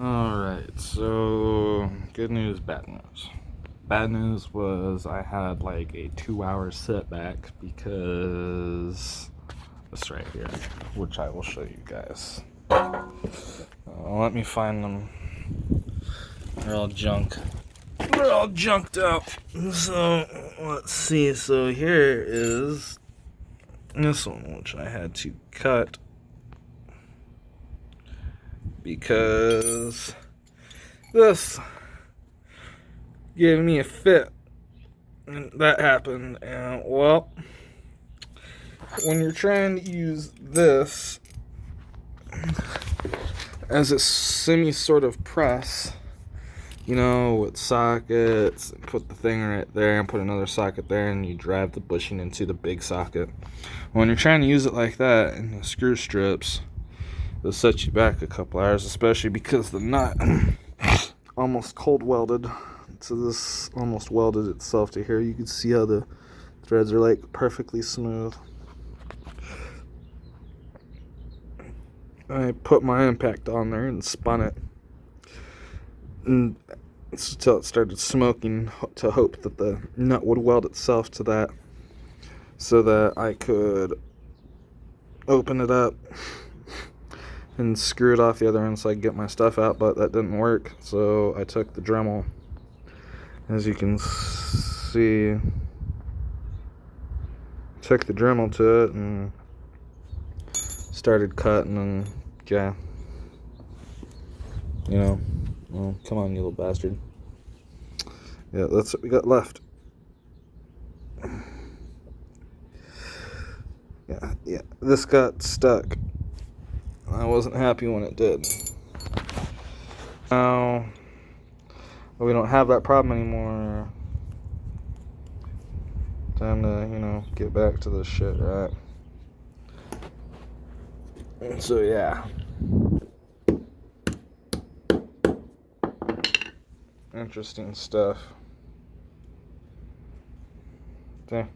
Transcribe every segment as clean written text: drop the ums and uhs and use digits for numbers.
Alright, so good news, bad news. Bad news was I had like a 2 hour setback because this right here, which I will show you guys. Let me find them. They're all junk. They're all junked out. So let's see. So here is this one, which I had to cut because this gave me a fit. And that happened. And well, when you're trying to use this as a semi sort of press, with sockets, put the thing right there and put another socket there, and you drive the bushing into the big socket. When you're trying to use it like that, and the screw strips, it'll set you back a couple hours, especially because the nut almost cold welded. So this almost welded itself to here. You can see how the threads are like perfectly smooth. I put my impact on there and spun it, and until it started smoking, to hope that the nut would weld itself to that so that I could open it up and screw it off the other end so I could get my stuff out, but that didn't work. So I took the Dremel, as you can see, took the Dremel to it and started cutting, and yeah, well, come on, you little bastard. Yeah, that's what we got left. Yeah, this got stuck. I wasn't happy when it did. Now, we don't have that problem anymore. Time to, get back to this shit, right? So, yeah. Interesting stuff. Okay.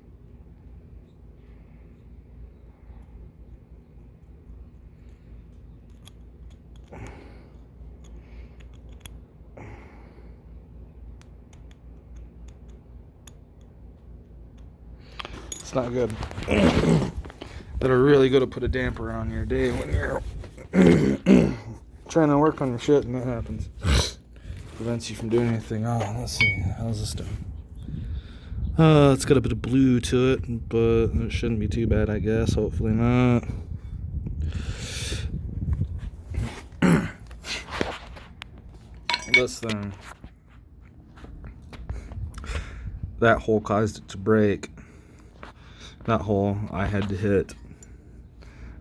It's not good. That'll really go to put a damper on your day when you're trying to work on your shit, and that happens. Prevents you from doing anything. Oh, let's see. How's this done? It's got a bit of blue to it, but it shouldn't be too bad, I guess. Hopefully not. This thing, that hole caused it to break. That hole, I had to hit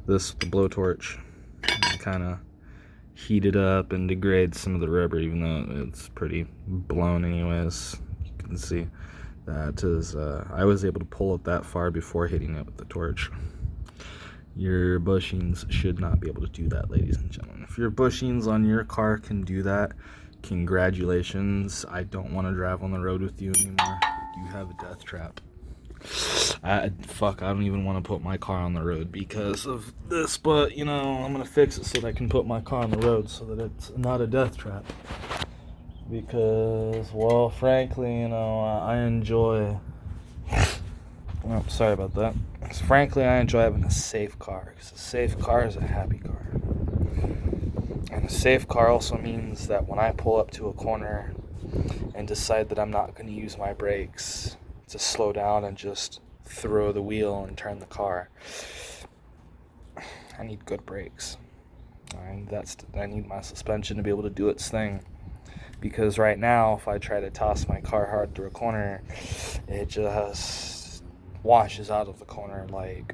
this with the blowtorch and kind of heat it up and degrade some of the rubber, even though it's pretty blown anyways. You can see that is, I was able to pull it that far before hitting it with the torch. Your bushings should not be able to do that, ladies and gentlemen. If your bushings on your car can do that, congratulations. I don't want to drive on the road with you anymore. You have a death trap. I don't even want to put my car on the road because of this, but I'm gonna fix it so that I can put my car on the road so that it's not a death trap. Because, well, frankly, I enjoy. Oh, sorry about that. Frankly, I enjoy having a safe car, because a safe car is a happy car. And a safe car also means that when I pull up to a corner and decide that I'm not going to use my brakes, to slow down and just throw the wheel and turn the car, I need good brakes. I need my suspension to be able to do its thing. Because right now, if I try to toss my car hard through a corner, it just washes out of the corner like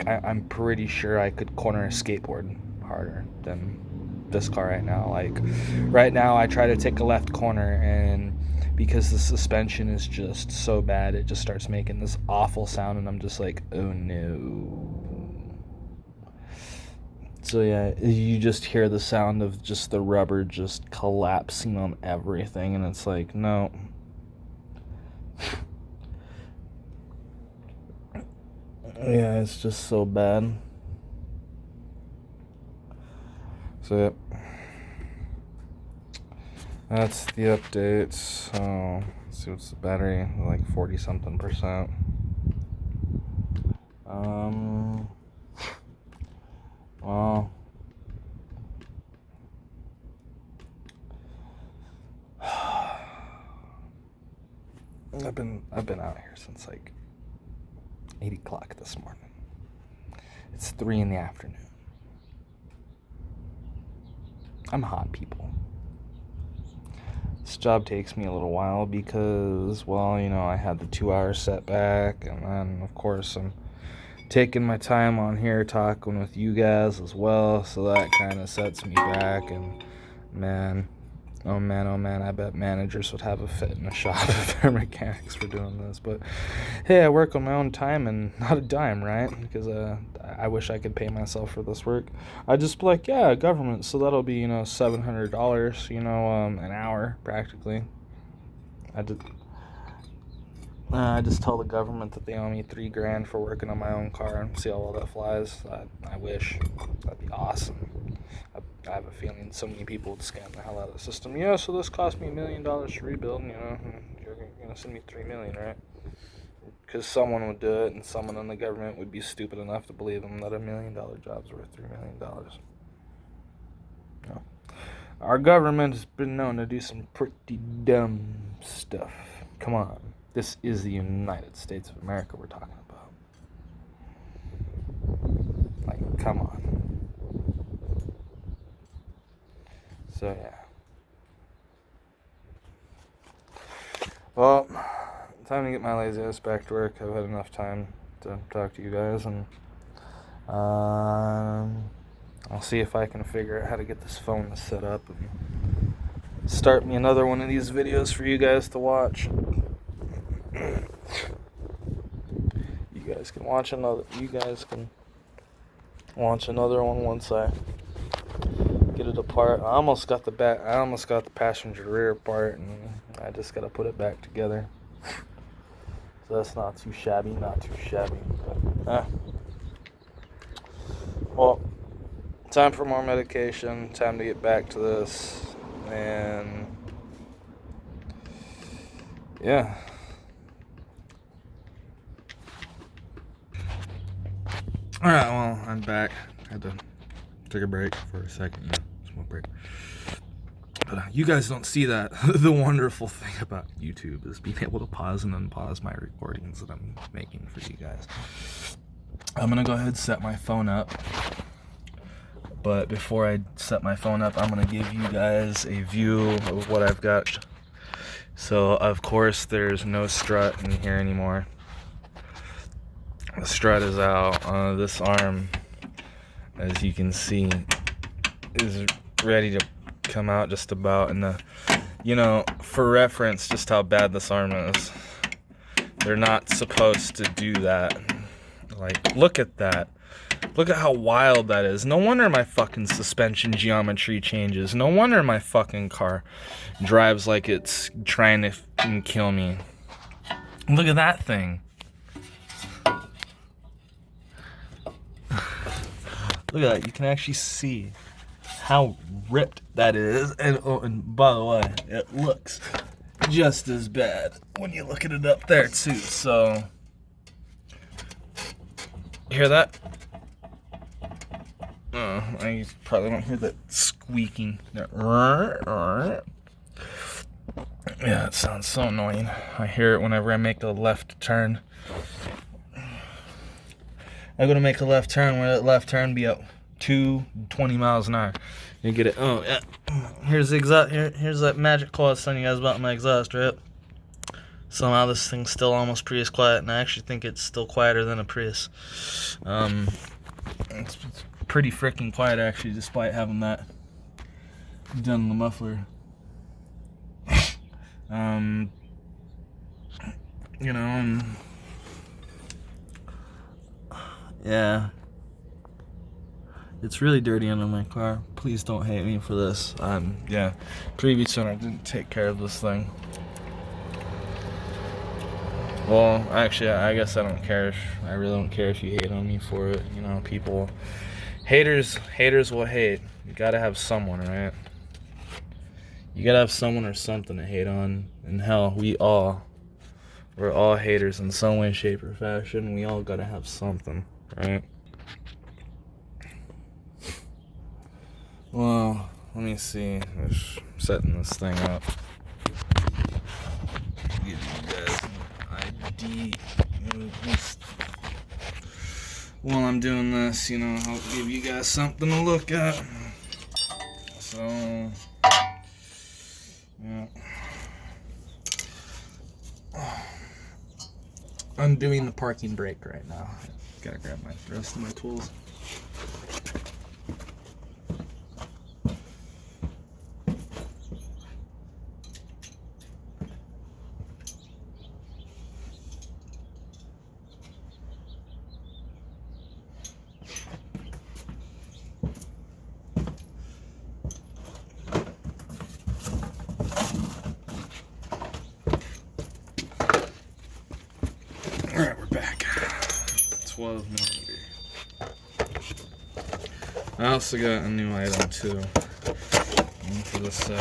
I'm pretty sure I could corner a skateboard harder than this car right now. Like right now, I try to take a left corner, and because the suspension is just so bad, it just starts making this awful sound, and I'm just like, oh no. So yeah, you just hear the sound of just the rubber just collapsing on everything, and it's like, no. Yeah, it's just so bad. So yep, that's the update. So let's see what's the battery, like 40 something percent. Well, I've been out here since like 8 o'clock this morning. It's 3 in the afternoon. I'm hot, people. This job takes me a little while because, well, you know, I had the 2-hour setback, and then of course I'm taking my time on here talking with you guys as well, so that kind of sets me back. And oh man, I bet managers would have a fit in the shop if their mechanics were doing this. But hey, I work on my own time and not a dime, right? Because I wish I could pay myself for this work. I'd just be like, yeah, government, so that'll be, you know, $700, you know, an hour practically. I just tell the government that they owe me $3,000 for working on my own car and see how well that flies. I wish. That'd be awesome. I have a feeling so many people would scam the hell out of the system. Yeah, so this cost me $1 million to rebuild, you know, you're going to send me $3 million, right? Because someone would do it, and someone in the government would be stupid enough to believe them that $1 million job's worth $3 million. No. Our government has been known to do some pretty dumb stuff. Come on. This is the United States of America we're talking about. Like, come on. So, yeah. Well, time to get my lazy ass back to work. I've had enough time to talk to you guys, and I'll see if I can figure out how to get this phone set up and start me another one of these videos for you guys to watch. You guys can watch another one once I get it apart. I almost got the passenger rear apart, and I just gotta put it back together. So that's not too shabby. But, well, time for more medication. Time to get back to this, and yeah. Alright, well, I'm back. I had to take a break for a second. Smoke break. But you guys don't see that. The wonderful thing about YouTube is being able to pause and unpause my recordings that I'm making for you guys. I'm going to go ahead and set my phone up. But before I set my phone up, I'm going to give you guys a view of what I've got. So, of course, there's no strut in here anymore. The strut is out. This arm, as you can see, is ready to come out just about. And you know, for reference, just how bad this arm is. They're not supposed to do that. Like, look at that. Look at how wild that is. No wonder my fucking suspension geometry changes. No wonder my fucking car drives like it's trying to fucking kill me. Look at that thing. Look at that. You can actually see how ripped that is. And, oh, and by the way, it looks just as bad when you look at it up there too. So, hear that? I probably don't hear that squeaking. Yeah, it sounds so annoying. I hear it whenever I make a left turn. I'm gonna make a left turn where that left turn be at 20 miles an hour. You get it? Oh yeah. Here's the exhaust. Here's that magic clause telling you guys about my exhaust, right? Somehow this thing's still almost Prius quiet, and I actually think it's still quieter than a Prius. It's pretty freaking quiet actually, despite having that done in the muffler. You know. Yeah, it's really dirty under my car. Please don't hate me for this. Yeah, previous owner didn't take care of this thing. Well, actually, I guess I don't care. I really don't care if you hate on me for it. You know, people Haters will hate. You gotta have someone, right? You gotta have someone or something to hate on. And hell, we're all haters in some way, shape, or fashion. We all gotta have something, right? Well, let me see. I'm setting this thing up. Give you guys an ID. While I'm doing this, I'll give you guys something to look at. So, yeah. I'm doing the parking brake right now. Gotta grab the rest of my tools. Alright, we're back. 12 millimeter. I also got a new item too. For this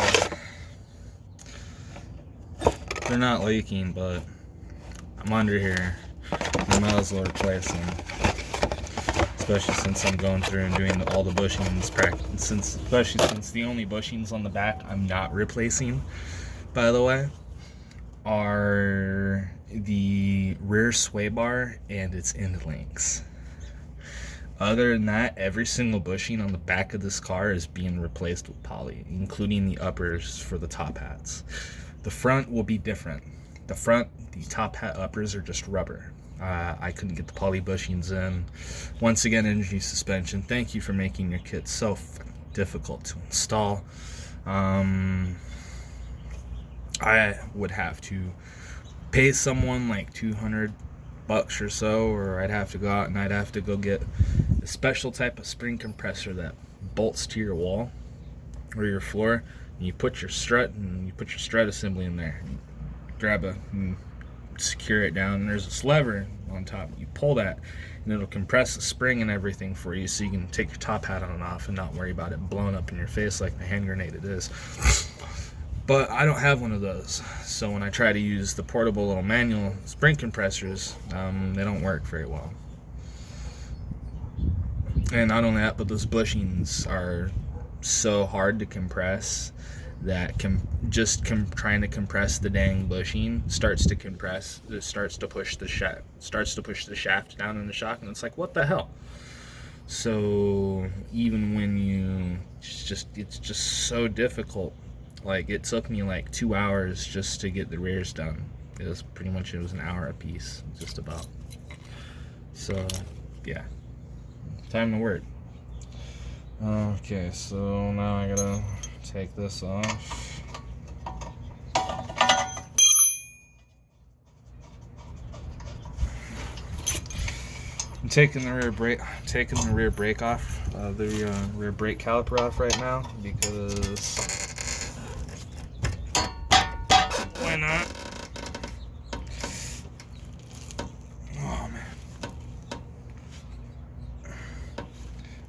they're not leaking, but I'm under here. I might as well replace them. Especially since I'm going through and doing all the bushings, especially since the only bushings on the back I'm not replacing, by the way, are the rear sway bar and its end links. Other than that, every single bushing on the back of this car is being replaced with poly, including the uppers for the top hats. The front will be different. The top hat uppers are just rubber. I couldn't get the poly bushings in. Once again, Energy Suspension, thank you for making your kit so difficult to install. I would have to pay someone like $200 or so, or I'd have to go out and I'd have to go get a special type of spring compressor that bolts to your wall or your floor, and you put your strut assembly in there. You grab and secure it down, and there's this lever on top. You pull that and it'll compress the spring and everything for you, so you can take your top hat on and off and not worry about it blowing up in your face like the hand grenade it is. But I don't have one of those, so when I try to use the portable little manual spring compressors, they don't work very well. And not only that, but those bushings are so hard to compress that trying to compress the dang bushing starts to push the shaft down in the shock, and it's like, what the hell? So even when it's just so difficult. Like, it took me like 2 hours just to get the rears done. It was an hour a piece, just about. So yeah, time to work. Okay, so now I gotta take this off. I'm taking the rear brake off, the rear brake caliper off right now, because why not? Oh man.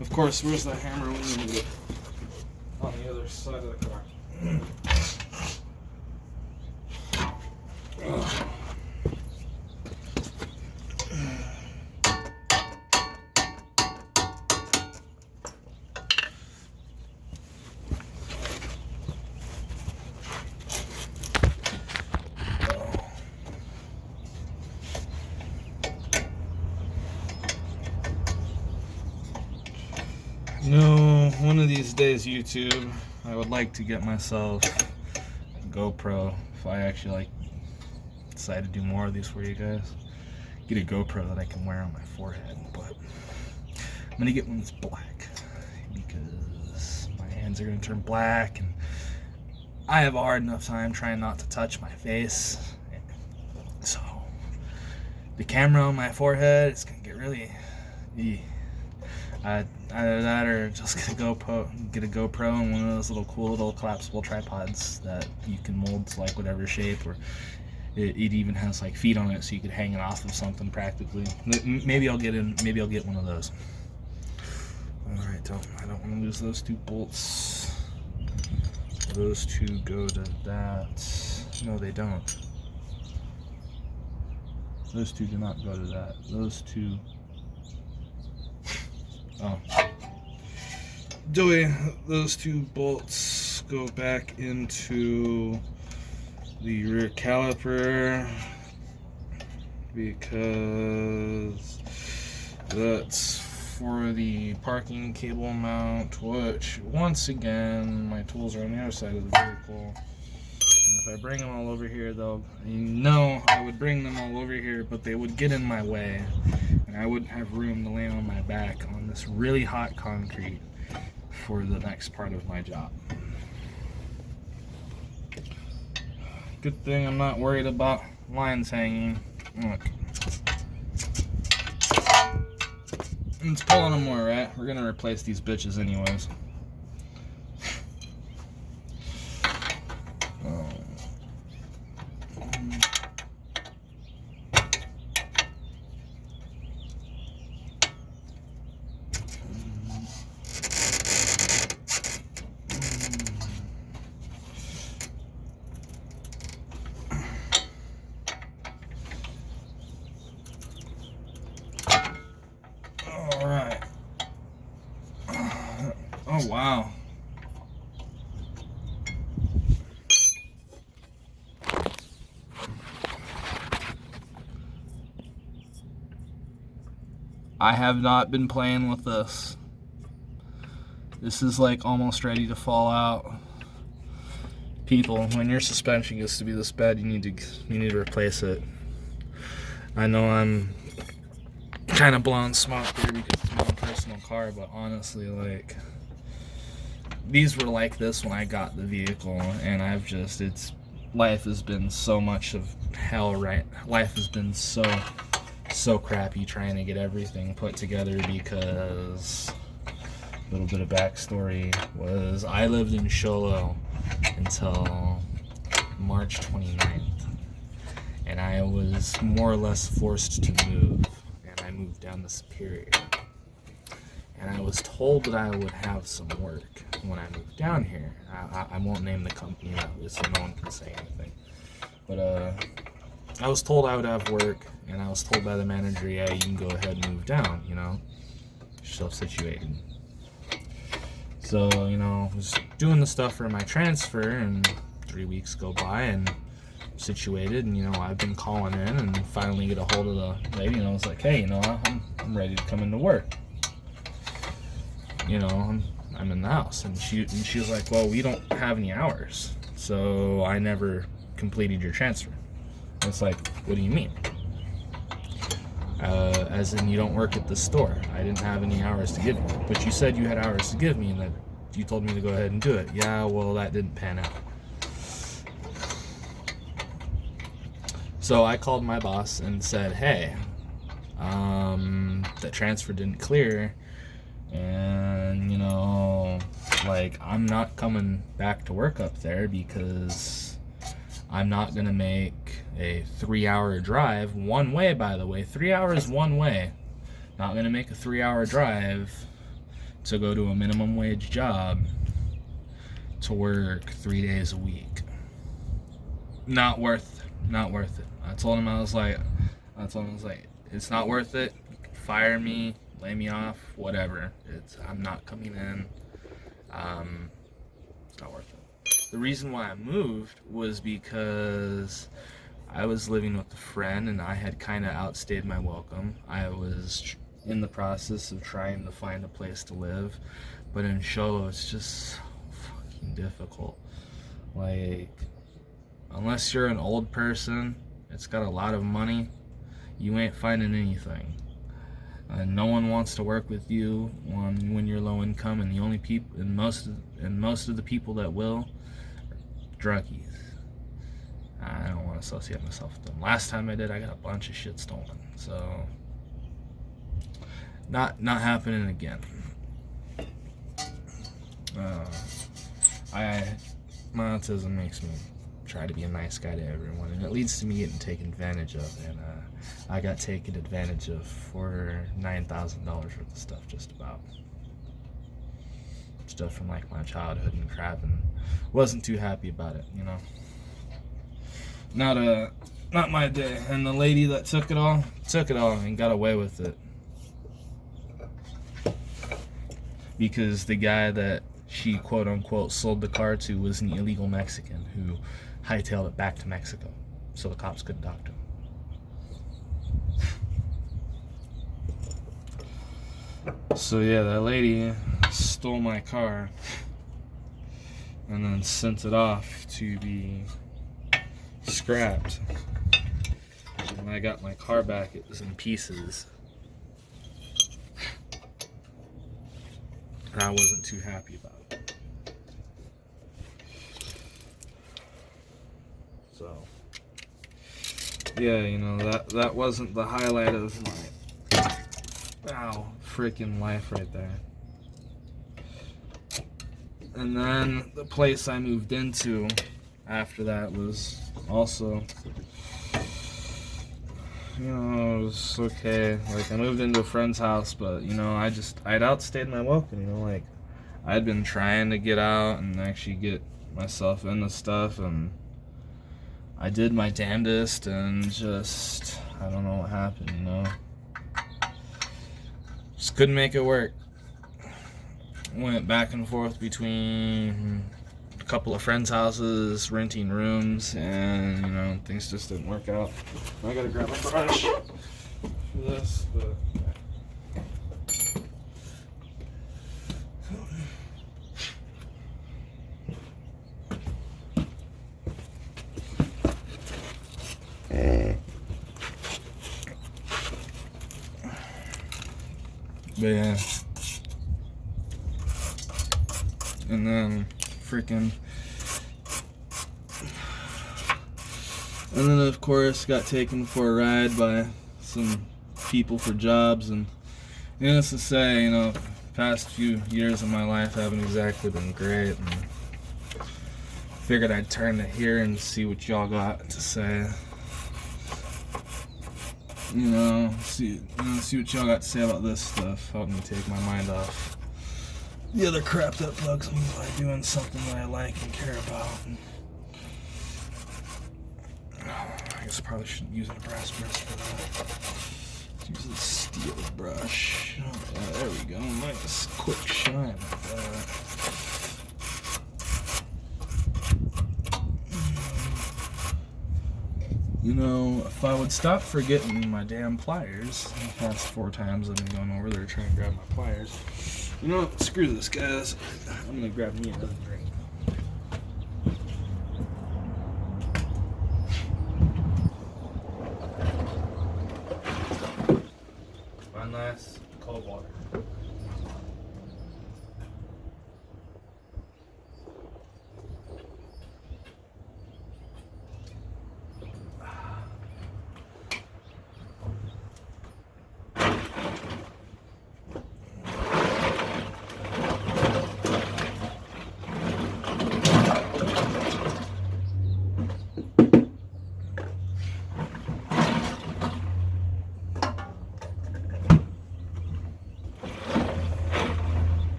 Of course, where's the hammer we need to get? On the other side of the car. No, one of these days, YouTube, I would like to get myself a GoPro. If I actually decide to do more of these for you guys, get a GoPro that I can wear on my forehead. But I'm gonna get one that's black, because my hands are gonna turn black, and I have a hard enough time trying not to touch my face. So the camera on my forehead, it's gonna get really. Either that or just get a GoPro and one of those cool little collapsible tripods that you can mold to like whatever shape, or it even has like feet on it so you could hang it off of something practically. Maybe I'll get one of those. Alright, I don't want to lose those 2 bolts. Those 2 go to that. No, they don't. Those 2 do not go to that. Those 2. Oh. Those 2 bolts go back into the rear caliper because that's for the parking cable mount, which once again my tools are on the other side of the vehicle, and if I bring them all over here, I would bring them all over here, but they would get in my way and I wouldn't have room to lay on my back on this really hot concrete for the next part of my job. Good thing I'm not worried about lines hanging. Look. It's pulling them more, right? We're gonna replace these bitches anyways. Alright. Oh, wow. I have not been playing with this. This is like almost ready to fall out. People, when your suspension gets to be this bad, you need to replace it. I know I'm kind of blowing smoke here because it's my own personal car, but honestly, like, these were like this when I got the vehicle, and life has been so much of hell, right? Life has been so crappy trying to get everything put together because a little bit of backstory was I lived in Show Low until March 29th, and I was more or less forced to move, and I moved down to Superior, and I was told that I would have some work when I moved down here. I won't name the company so no one can say anything, but I was told I would have work, and I was told by the manager, yeah, you can go ahead and move down, you know, self-situated. So, you know, I was doing the stuff for my transfer, and 3 weeks go by, and I'm situated, and, you know, I've been calling in, and finally get a hold of the lady, and I was like, hey, you know, I'm ready to come into work. You know, I'm in the house, and she was like, well, we don't have any hours, so I never completed your transfer. And it's like, what do you mean? As in, you don't work at the store. I didn't have any hours to give you. But you said you had hours to give me, and that you told me to go ahead and do it. Yeah, well, that didn't pan out. So I called my boss and said, hey, the transfer didn't clear, and, you know, like, I'm not coming back to work up there because I'm not going to make a 3-hour drive one way, by the way. 3 hours one way. Not going to make a 3-hour drive to go to a minimum wage job to work 3 days a week. Not worth it. I told him, I was like, it's not worth it. Fire me, lay me off, whatever. I'm not coming in. It's not worth it. The reason why I moved was because I was living with a friend, and I had kind of outstayed my welcome. I was in the process of trying to find a place to live, but in Show Low, it's just so fucking difficult. Like, unless you're an old person that's got a lot of money, you ain't finding anything. And no one wants to work with you when you're low income, and the only people, and most of the people that will, are druggies. I don't want to associate myself with them. Last time I did, I got a bunch of shit stolen. So, not happening again. My autism makes me try to be a nice guy to everyone, and it leads to me getting taken advantage of. And I got taken advantage of for $9,000 worth of stuff, just about. stuff from like my childhood and crap, and wasn't too happy about it, you know. Not my day. And the lady that took it all and got away with it. Because the guy that she quote unquote sold the car to was an illegal Mexican who hightailed it back to Mexico so the cops couldn't talk to him. So yeah, that lady stole my car and then sent it off to be scrapped. When I got my car back, it was in pieces. And I wasn't too happy about it. So, yeah, you know, that wasn't the highlight of my freaking life right there. And then the place I moved into after that was also, you know, it was okay. Like, I moved into a friend's house, but, you know, I'd outstayed my welcome, you know, like, I'd been trying to get out and actually get myself into stuff, and I did my damnedest, and just, I don't know what happened, you know. Just couldn't make it work. Went back and forth between a couple of friends' houses, renting rooms, and, you know, things just didn't work out. I gotta grab a brush for this, but yeah. And then and then of course got taken for a ride by some people for jobs, and needless to say, you know, past few years of my life haven't exactly been great, and figured I'd turn to here and see what y'all got to say. You know, see what y'all got to say about this stuff. Help me take my mind off the other crap that bugs me by doing something that I like and care about. I guess I probably shouldn't use a brass brush for that. Use a steel brush. Oh, yeah, there we go. Nice quick shine like that. You know, if I would stop forgetting my damn pliers, the past 4 times I've been going over there trying to grab my pliers. You know what? Screw this, guys. I'm gonna grab me another drink. One last cold water.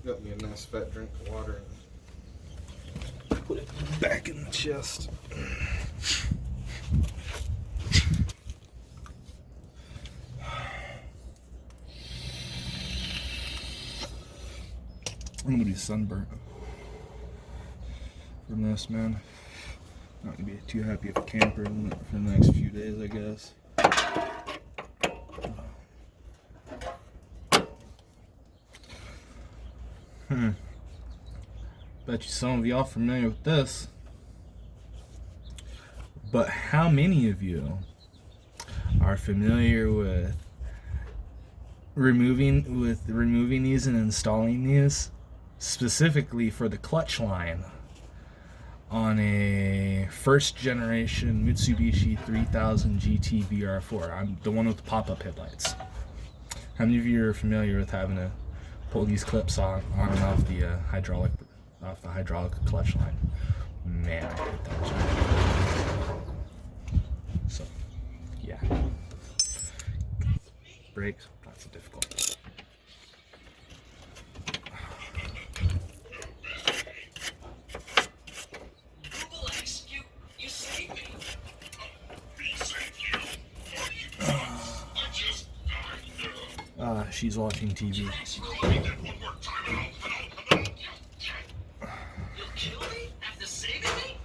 Got me a nice fat drink of water and put it back in the chest. I'm gonna be sunburnt from this, man. Not gonna be too happy of a camper for the next few days, I guess. Bet you some of y'all familiar with this. But how many of you are familiar with removing these and installing these specifically for the clutch line on a first generation Mitsubishi 3000 GT VR4. I'm the one with the pop-up headlights. How many of you are familiar with having to pull these clips on and off the hydraulic clutch line? Man, I hate that job. So, yeah. Brakes, not so difficult. You saved me. She's watching TV. You killed me after saving me?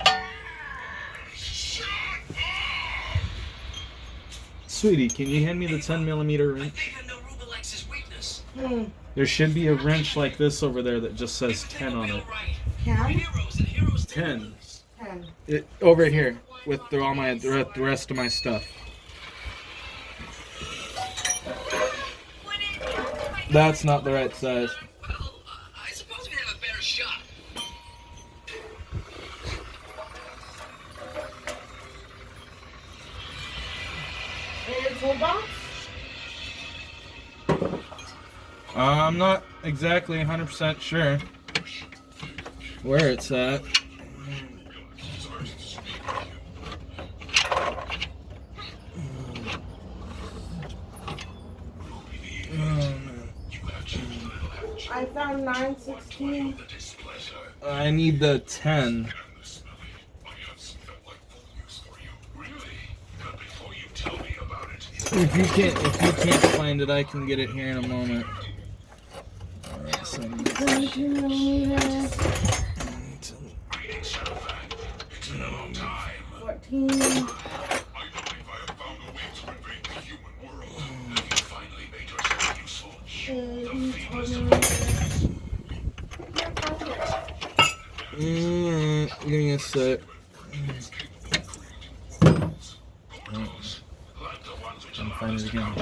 Sweetie, can you hand me the 10mm wrench? I think I know Rubelex's weakness. There should be a wrench like this over there that just says 10 on it. Ten? 10. 10. Over here with all my the rest of my stuff. That's not the right size. Well, I suppose we have a better shot. In your toolbox? I'm not exactly 100% sure where it's at. I found 916. I need the 10. If you can't find it, I can get it here in a moment. Alright, so 17mm. 14. give me a sec. I'll find it again.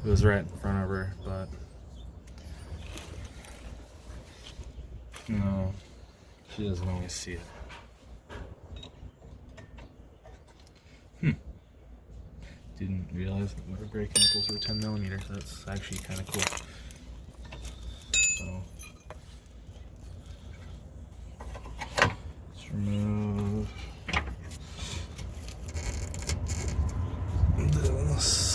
It was right in front of her, but no, she doesn't always see it. Didn't realize that my brake nipples were 10mm. That's actually kind of cool. So let's remove this.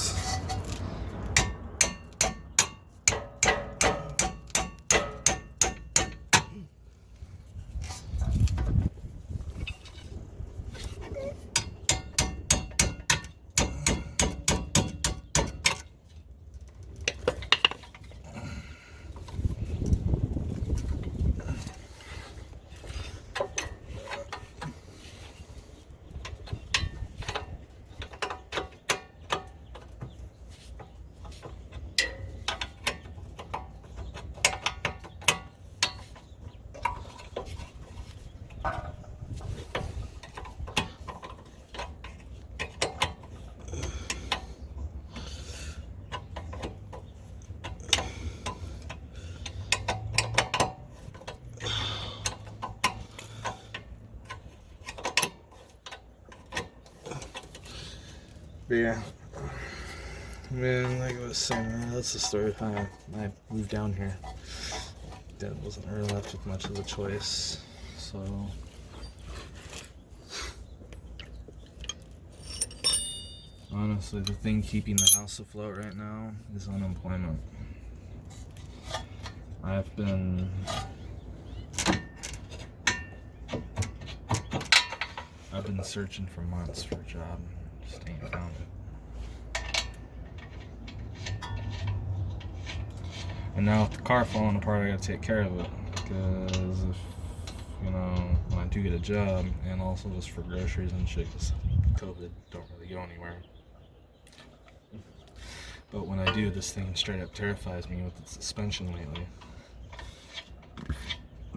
But yeah, man, like I was saying, man, that's the story of how I moved down here. Dad wasn't really left with much of a choice, so honestly, the thing keeping the house afloat right now is unemployment. I've been searching for months for a job. Just ain't found it. And now with the car falling apart, I gotta take care of it. Because if, you know, when I do get a job, and also just for groceries and shit, because COVID don't really go anywhere. But when I do, this thing straight up terrifies me with its suspension lately.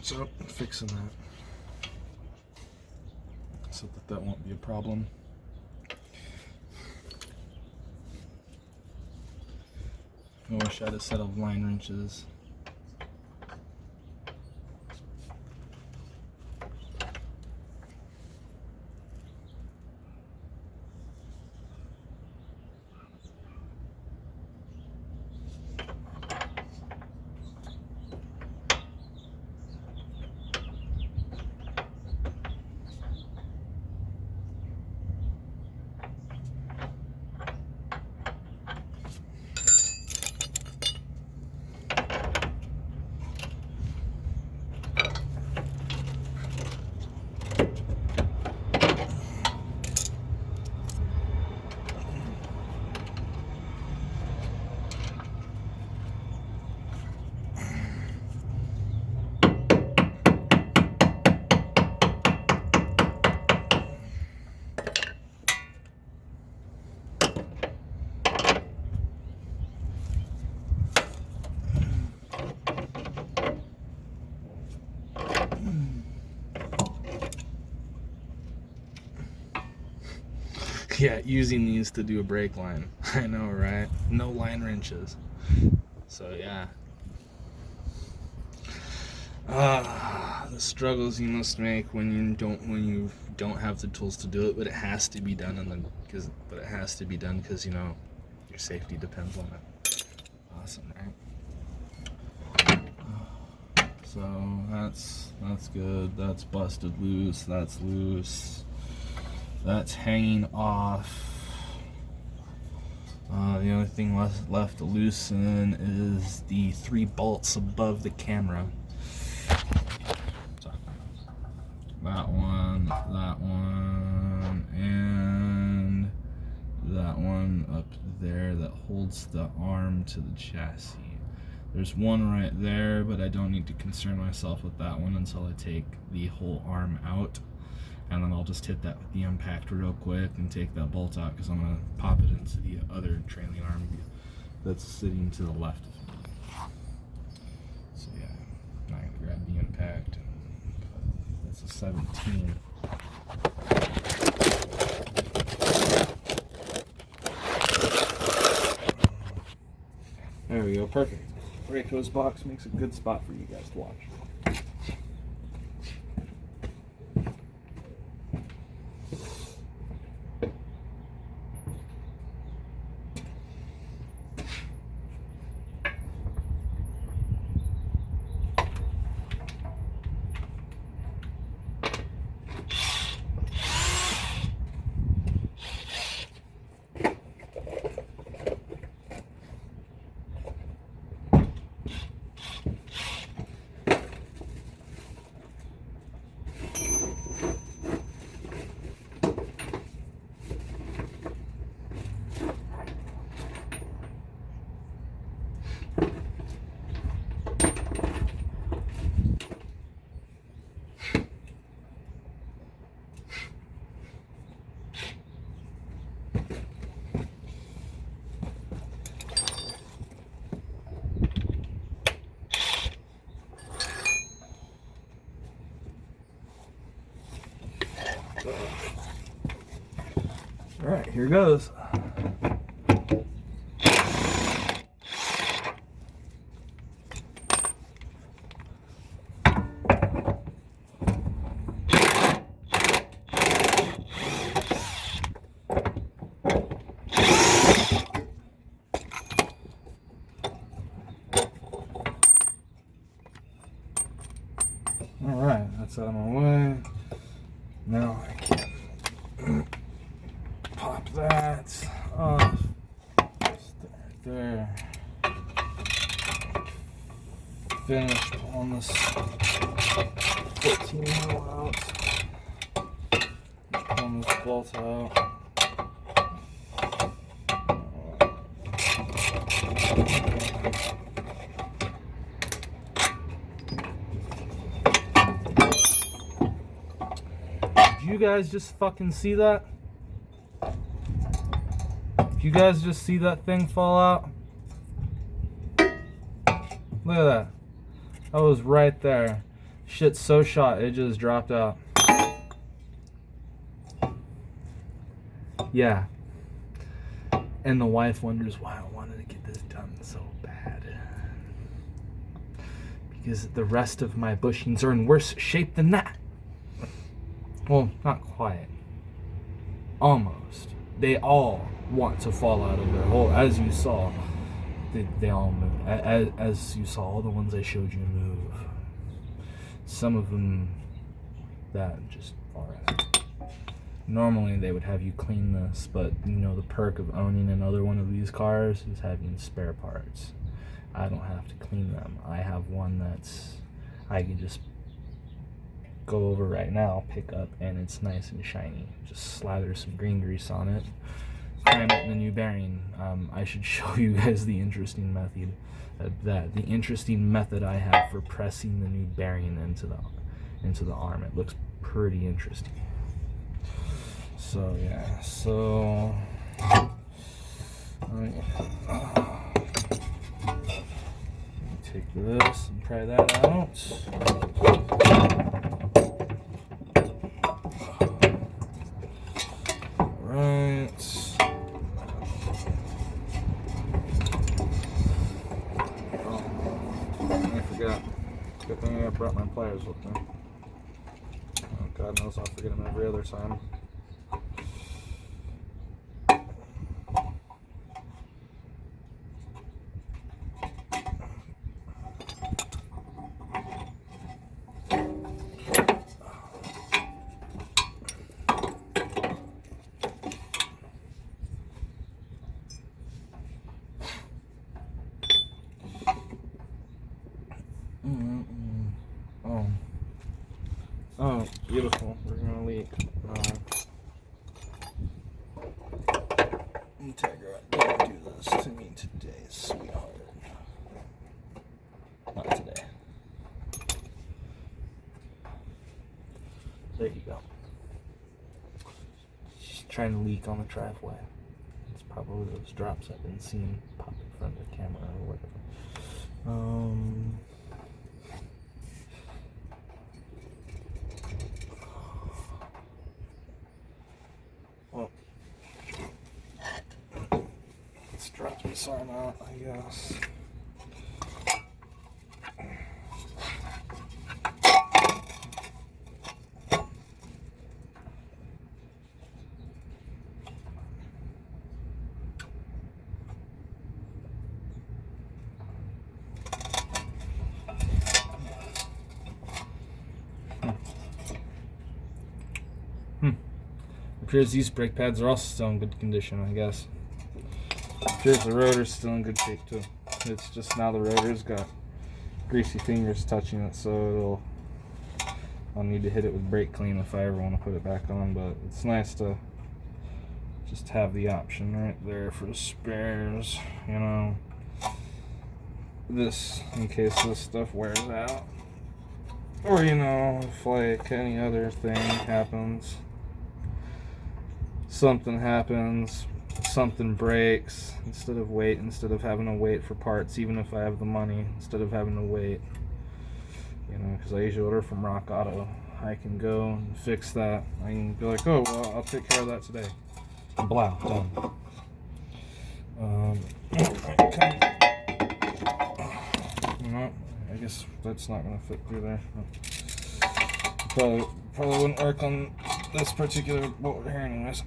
So I'm fixing that, so that won't be a problem. I wish I had a set of line wrenches. Yeah, using these to do a brake line. I know, right? No line wrenches. So yeah. The struggles you must make when you don't have the tools to do it, but it has to be done, because you know your safety depends on it. Awesome, right? So that's good. That's busted loose. That's loose. That's hanging off. The only thing left to loosen is the 3 bolts above the camera. So, that one, and that one up there that holds the arm to the chassis. There's one right there, but I don't need to concern myself with that one until I take the whole arm out. And then I'll just hit that with the impact real quick and take that bolt out, because I'm going to pop it into the other trailing arm that's sitting to the left of me. So yeah, I'm going to grab the impact. That's a 17. There we go, perfect. Rayco's box makes a good spot for you guys to watch. All right, here goes. All right, that's out of my way. Now I can pop that off. Just right there. Finish pulling this 14 mil out. Just pulling this bolt out. Did you guys just fucking see that? you guys just see that thing fall out? Look at that. That was right there. Shit's so shot, it just dropped out. Yeah. And the wife wonders why I wanted to get this done so bad. Because the rest of my bushings are in worse shape than that. Well, not quite. Almost. They all want to fall out of their hole. As you saw, they all move. As you saw, all the ones I showed you move. Some of them that just fall out. Normally they would have you clean this, but you know, the perk of owning another one of these cars is having spare parts. I don't have to clean them. I have one that's I can just go over right now, pick up, and it's nice and shiny. Just slather some green grease on it, cram it in the new bearing. I should show you guys the interesting method the interesting method I have for pressing the new bearing into the arm. It looks pretty interesting. So yeah, so take this and try that out. Alright. Oh, I forgot. Good thing I brought my pliers with me. Oh, God knows I'll forget them every other time. Oh, beautiful. We're gonna leak. Integra, don't do this to me today, sweetheart. Not today. There you go. She's trying to leak on the driveway. It's probably those drops I've been seeing pop in front of the camera or whatever. Well, let's drop this arm out, I guess. Appears these brake pads are also still in good condition, I guess. Appears the rotor's still in good shape too. It's just now the rotor's got greasy fingers touching it, so I'll need to hit it with brake clean if I ever want to put it back on, but it's nice to just have the option right there for the spares, you know. This, in case this stuff wears out. Or, you know, if like any other thing happens. Something happens, something breaks, instead of having to wait for parts, even if I have the money, instead of having to wait, you know, because I usually order from Rock Auto, I can go and fix that. I can be like, oh, well, I'll take care of that today. Blah, done. No, I guess that's not going to fit through there. Probably wouldn't work on this particular bolt here anyways.